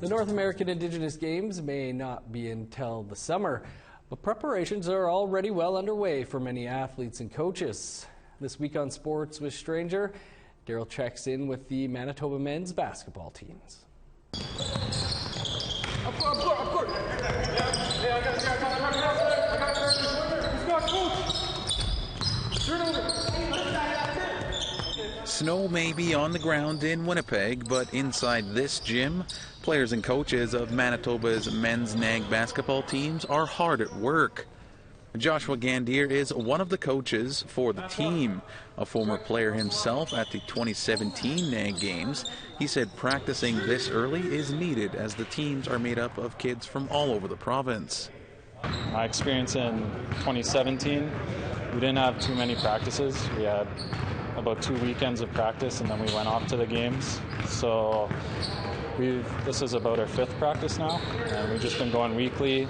The North American Indigenous Games may not be until the summer, but preparations are already well underway for many athletes and coaches. This week on Sports with Stranger, Darrell checks in with the Manitoba men's basketball teams. Snow may be on the ground in Winnipeg, but inside this gym, players and coaches of Manitoba's men's NAG basketball teams are hard at work. Joshua Gandier is one of the coaches for the team. A former player himself at the 2017 NAG Games, he said practicing this early is needed as the teams are made up of kids from all over the province. My experience in 2017, we didn't have too many practices. We had about 2 weekends of practice and then we went off to the games. So this is about our 5th practice now, and we've just been going weekly.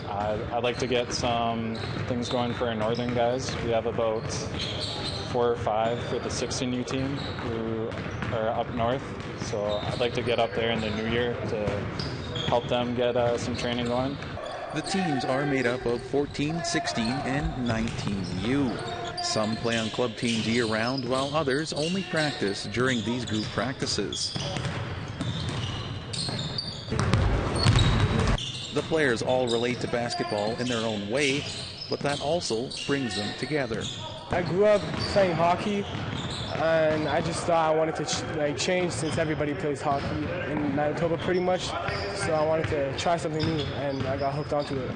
I'd like to get some things going for our northern guys. We have about 4 or 5 for the 16U team who are up north. So I'd like to get up there in the new year to help them get some training going. The teams are made up of 14, 16, and 19U. Some play on club teams year-round, while others only practice during these group practices. The players all relate to basketball in their own way, but that also brings them together. I grew up playing hockey, and I just thought I wanted to change since everybody plays hockey in Manitoba pretty much. So I wanted to try something new, and I got hooked onto it.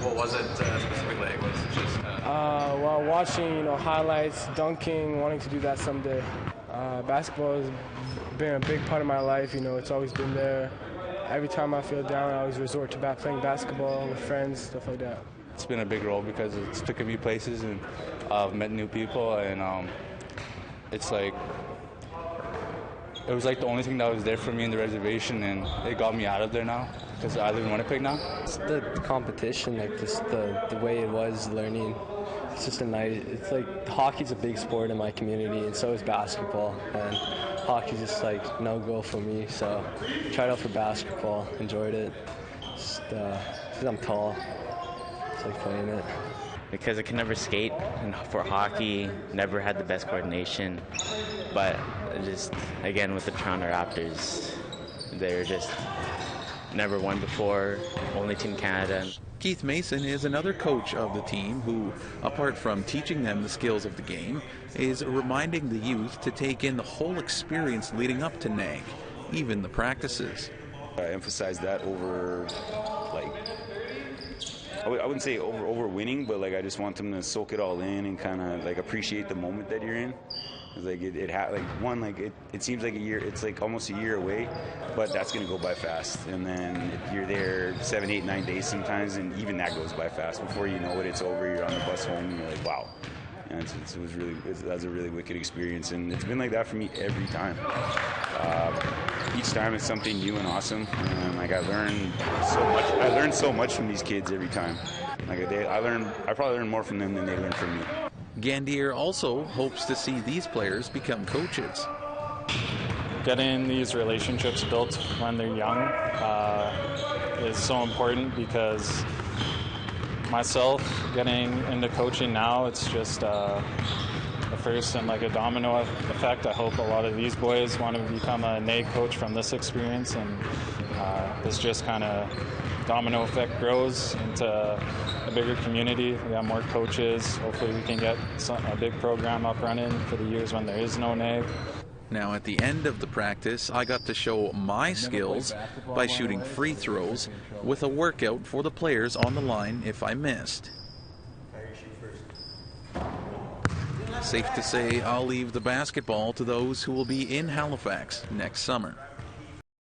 What was it specifically? Was it just well, watching highlights, dunking, wanting to do that someday. Basketball has been a big part of my life. It's always been there. Every time I feel down, I always resort to playing basketball with friends, stuff like that. It's been a big role because it's taken me places and I've met new people, and it's like it was like the only thing that was there for me in the reservation, and it got me out of there now because I live in Winnipeg now. It's the competition, just the way it was learning. It's just it's like hockey's a big sport in my community, and so is basketball. And hockey's just no-go for me, so tried out for basketball, enjoyed it. Just, because I'm tall, it's like playing it. Because I can never skate, and for hockey, never had the best coordination. But just, again, with the Toronto Raptors, they're just never won before, only Team Canada. Keith Mason is another coach of the team who, apart from teaching them the skills of the game, is reminding the youth to take in the whole experience leading up to NAG, even the practices. I emphasize that over, I wouldn't say over winning, but I just want them to soak it all in and kind of appreciate the moment that you're in. It seems like a year, it's almost a year away, but that's going to go by fast. And then you're there 7, 8, 9 days sometimes, and even that goes by fast. Before you know it, it's over. You're on the bus home, and you're like, wow. And that was a really wicked experience, and it's been like that for me every time. Each time it's something new and awesome, and I learned so much. I learned so much from these kids every time. I probably learn more from them than they learn from me. Gandier also hopes to see these players become coaches. Getting these relationships built when they're young is so important, because myself getting into coaching now, it's just a first and a domino effect. I hope a lot of these boys want to become a NAG coach from this experience, and this just kind of domino effect grows into a bigger community. We have more coaches. Hopefully we can get a big program up running for the years when there is no NAG. Now at the end of the practice, I got to show my skills by shooting free throws with a workout for the players on the line if I missed. Safe to say I'll leave the basketball to those who will be in Halifax next summer.